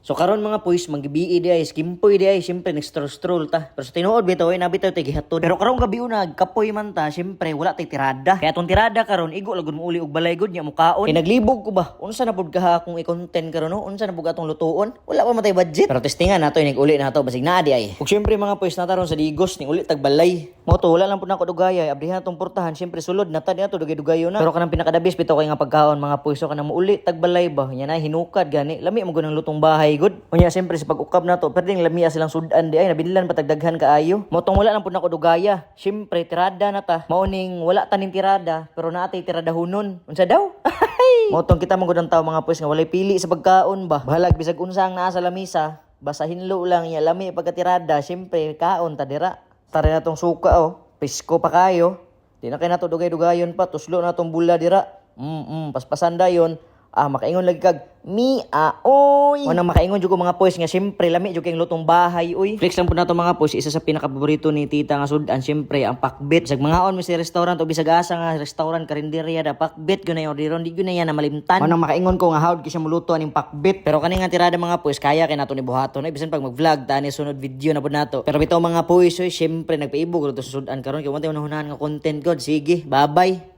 So karon mga puys, magbibi di ay skimpoy di ay syempre nag-stroll ta. Pero sa tinuod bitaw ay nabitaw tay gihatod. Pero karon gabi una kapoy man ta, syempre wala tay tirada. Kaya tong tirada karon igo lagun mo uli og balay gud nya mukaon. Naglibog ko ba? Unsa na pud ka kung i-content karon no? Unsa na pud atong lutuon? Wala pa matay budget. Pero testingan nato inig uli nato basig naa di ay. Ug syempre mga puys nataron sa digos ning uli tag balay. Mo to wala lang pud nako dugay ay abrihan tong portahan syempre sulod na ta niya to dugay-dugayo na. Pero kanang pinakadabis bitaw kay nga pagkaon mga puys so kanang uli tag balay ba? Nya na hinukad gani. Lami mo gunang lutong bahay gud. Unya syempre sa pag-ukab nato perding lamia silang sudan di ay nabinlan patagdaghan kaayo. Motong wala lang pud nako dugaya. Syempre tirada na ta. Mauning wala taning tirada pero naatay tirada hunon. Unsa daw? Motong kita mong gudang tao mga puys nga walay pili sa pagkaon ba. Bahalag bisag unsa ang naa sa lamisa. Basta hinlo lang ya lami pagkatirada. Syempre kaon ta dira. Tara na tong suka oh. Pisko pa kayo. Di na kay nato dugay-dugayon pa. Tuslo na tong bula dira. Paspasan dayon. Makaingon lagi kag Mia, oy. Wala makaingon jud ko mga boys nga syempre lami jud kay lutong bahay oy. Flex lang pud nato mga boys isa sa pinaka-paborito ni tita nga sudan syempre ang pakbet. Bisag mangaon mi sa restaurant o bisag asa nga restaurant karinderya da pakbet gyud na orderon di gyud na yan na malimtan. Wala makaingon ko nga hawd ki siya muluto aning pakbet. Pero kani nga tirada mga boys kaya kay nato ni buhaton ay bisan pag mag-vlog ta ni sunod video na pud nato. Pero bitaw mga boys oy syempre nagpaibog ro to sa sudan karon kay wala tayo nahunahan nga content god. Sige, bye-bye.